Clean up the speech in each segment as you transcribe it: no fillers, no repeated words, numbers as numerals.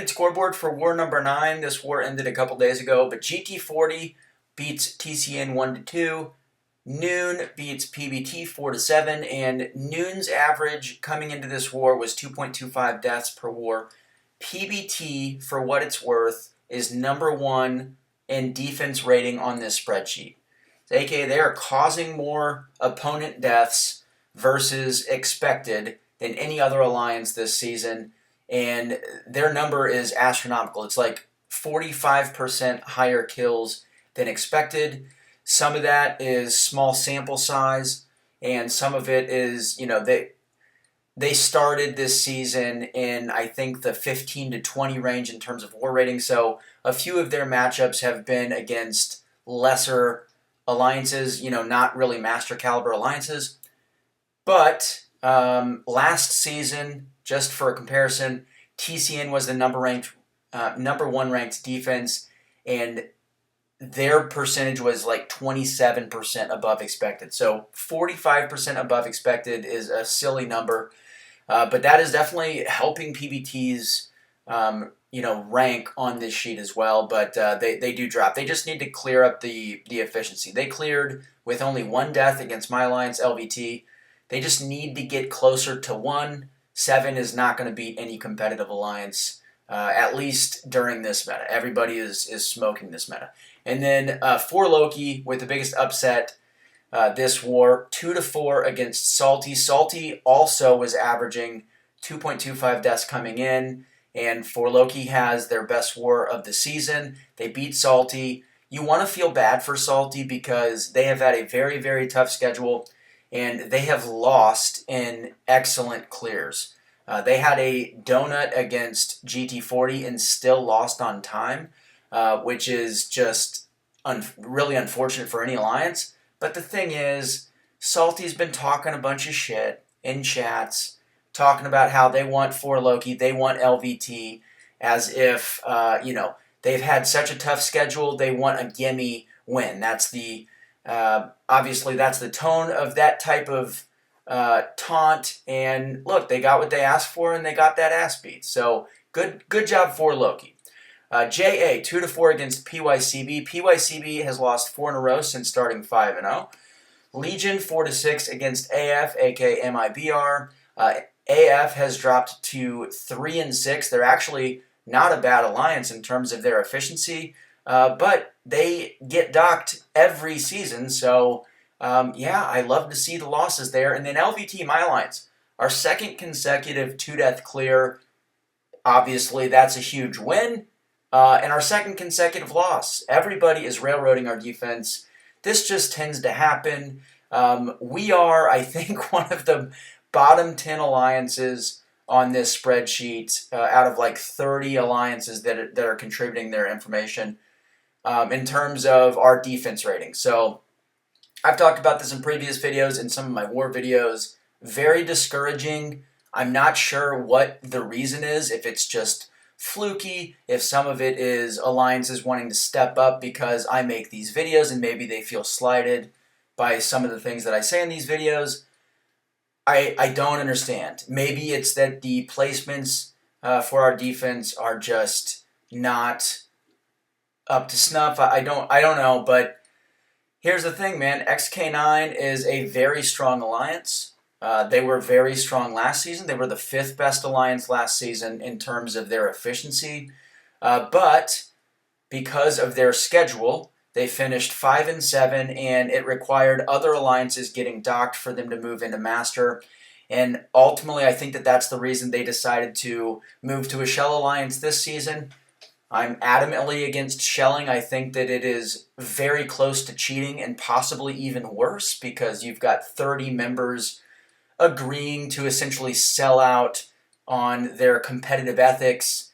Updated scoreboard for war number 9. This war ended a couple days ago, but GT40 beats TCN 1-2. Noon beats PBT 4-7, and Noon's average coming into this war was 2.25 deaths per war. PBT, for what it's worth, is number 1 in defense rating on this spreadsheet. AKA, they are causing more opponent deaths versus expected than any other alliance this season, and their number is astronomical. It's like 45% higher kills than expected. Some of that is small sample size, and some of it is, they started this season in, I think, the 15 to 20 range in terms of war rating, so a few of their matchups have been against lesser alliances, not really master caliber alliances. But last season, just for a comparison, TCN was the number 1 ranked defense, and their percentage was like 27% above expected. So 45% above expected is a silly number, but that is definitely helping PBT's rank on this sheet as well. But they do drop. They just need to clear up the efficiency. They cleared with only 1 death against my alliance LVT. They just need to get closer to 1. 7 is not going to beat any competitive alliance, at least during this meta. Everybody is smoking this meta. And then for Loki, with the biggest upset this war, 2-4 against Salty. Salty also was averaging 2.25 deaths coming in, and for Loki has their best war of the season. They beat Salty. You want to feel bad for Salty because they have had a very, very tough schedule, and they have lost in excellent clears. They had a donut against GT40 and still lost on time, which is just really unfortunate for any alliance. But the thing is, Salty's been talking a bunch of shit in chats, talking about how they want for Loki, they want LVT, as if, they've had such a tough schedule, they want a gimme win. That's the obviously, that's the tone of that type of taunt. And look, they got what they asked for, and they got that ass beat. So good job for Loki. JA 2-4 against PYCB. PYCB has lost 4 in a row since starting 5-0. Legion 4-6 against AF, aka MIBR. AF has dropped to 3-6. They're actually not a bad alliance in terms of their efficiency. But they get docked every season, so I love to see the losses there. And then LVT, my alliance, our second consecutive 2-death clear. Obviously, that's a huge win. And our second consecutive loss. Everybody is railroading our defense. This just tends to happen. We are, I think, one of the bottom 10 alliances on this spreadsheet out of like 30 alliances that are contributing their information. In terms of our defense rating. So I've talked about this in previous videos, in some of my war videos. Very discouraging. I'm not sure what the reason is, if it's just fluky, if some of it is alliances wanting to step up because I make these videos and maybe they feel slighted by some of the things that I say in these videos. I don't understand. Maybe it's that the placements for our defense are just not up to snuff. I don't know, but here's the thing, man. XK9 is a very strong alliance. They were very strong last season. They were the 5th best alliance last season in terms of their efficiency. But because of their schedule, they finished 5-7, and it required other alliances getting docked for them to move into Master. And ultimately, I think that that's the reason they decided to move to a Shell alliance this season. I'm adamantly against shelling. I think that it is very close to cheating and possibly even worse because you've got 30 members agreeing to essentially sell out on their competitive ethics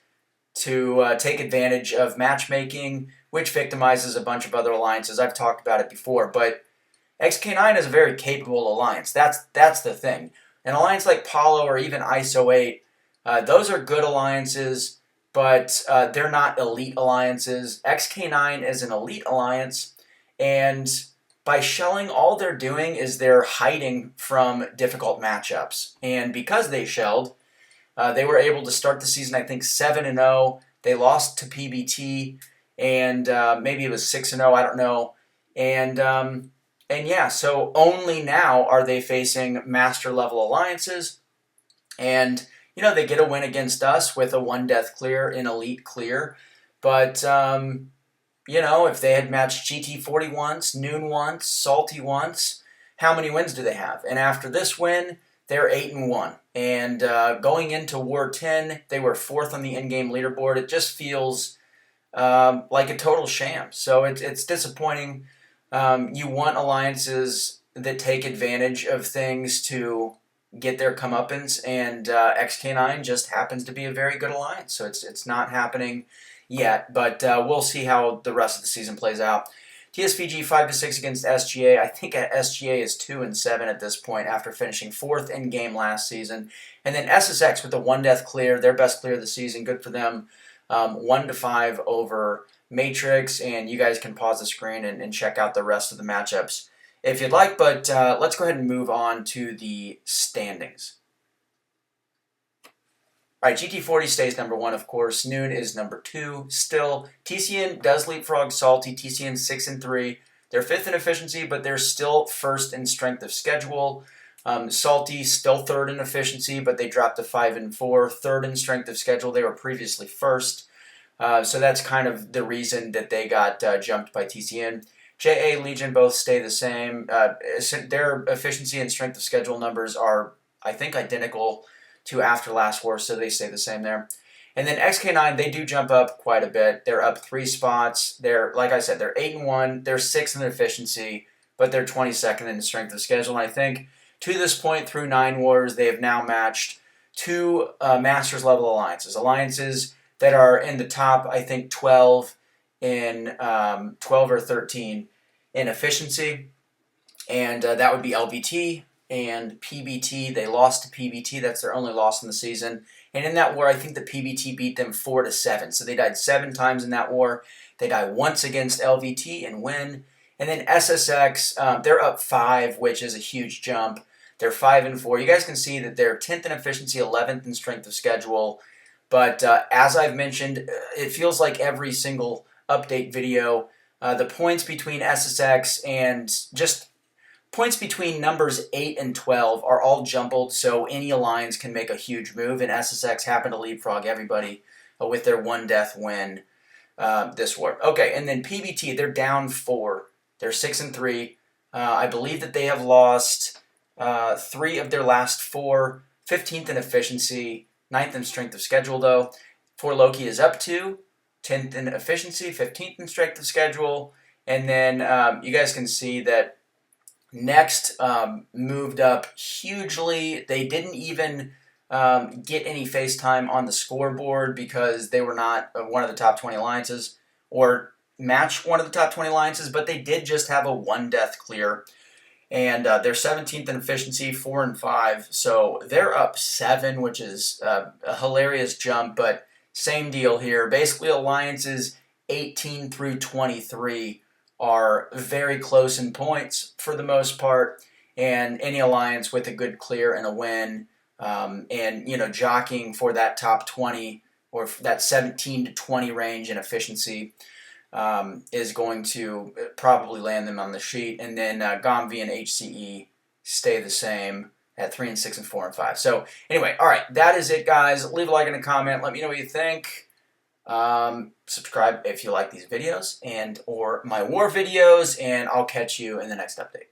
to take advantage of matchmaking, which victimizes a bunch of other alliances. I've talked about it before, but XK9 is a very capable alliance. That's the thing. An alliance like Paulo or even ISO 8, those are good alliances, but they're not elite alliances. XK9 is an elite alliance, and by shelling, all they're doing is they're hiding from difficult matchups. And because they shelled, They were able to start the season, I think, 7-0. They lost to PBT, and maybe it was 6-0. I don't know. And yeah, so only now are they facing master level alliances, and they get a win against us with a 1-death clear in elite clear, but if they had matched GT40 once, Noon once, Salty once, how many wins do they have? And after this win, they're 8-1. And going into War 10, they were 4th on the in-game leaderboard. It just feels like a total sham. So it's disappointing. You want alliances that take advantage of things to get their comeuppance, and XK9 just happens to be a very good alliance. So it's not happening yet, but we'll see how the rest of the season plays out. TSVG 5-6 against SGA. I think SGA is 2-7 at this point after finishing 4th in game last season. And then SSX with the 1-death clear, their best clear of the season. Good for them. 1-5 over Matrix, and you guys can pause the screen and check out the rest of the matchups if you'd like. But let's go ahead and move on to the standings. All right, GT40 stays number 1, of course. Noon is number 2 still. TCN does leapfrog Salty. TCN 6-3. They're 5th in efficiency, but they're still 1st in strength of schedule. Salty still 3rd in efficiency, but they dropped to 5-4. 3rd in strength of schedule. They were previously 1st. So that's kind of the reason that they got jumped by TCN. JA, Legion both stay the same. Their efficiency and strength of schedule numbers are, I think, identical to after last war, so they stay the same there. And then XK9, they do jump up quite a bit. They're up 3 spots. They're, like I said, they're 8-1. They're 6th in efficiency, but they're 22nd in strength of schedule. And I think to this point through 9 wars, they have now matched 2 Masters level alliances that are in the top, I think, 12 or 13 in efficiency, and that would be LVT and PBT. They lost to PBT. That's their only loss in the season. And in that war, I think the PBT beat them 4-7. So they died 7 times in that war. They die once against LVT and win. And then SSX, they're up 5, which is a huge jump. They're 5-4. You guys can see that they're 10th in efficiency, 11th in strength of schedule. But as I've mentioned, it feels like every single update video, the points between SSX and just points between numbers 8 and 12 are all jumbled, so any alliance can make a huge move, and SSX happened to leapfrog everybody with their 1-death win this war. Okay, and then PBT, they're down 4. They're 6-3. I believe that they have lost 3 of their last 4, 15th in efficiency, 9th in strength of schedule, though. For Loki is up 2, 10th in efficiency, 15th in strength of schedule, and then you guys can see that Next moved up hugely. They didn't even get any face time on the scoreboard because they were not one of the top 20 alliances or match one of the top 20 alliances, but they did just have a 1-death clear. And they're 17th in efficiency, 4-5. So they're up 7, which is a hilarious jump, but same deal here. Basically, alliances 18 through 23 are very close in points for the most part, and any alliance with a good clear and a win, and jockeying for that top 20 or that 17 to 20 range in efficiency is going to probably land them on the sheet. And then GOMV and HCE stay the same at 3 and 6 and 4 and 5. So anyway, all right, that is it, guys. Leave a like and a comment. Let me know what you think. Subscribe if you like these videos and or my war videos, and I'll catch you in the next update.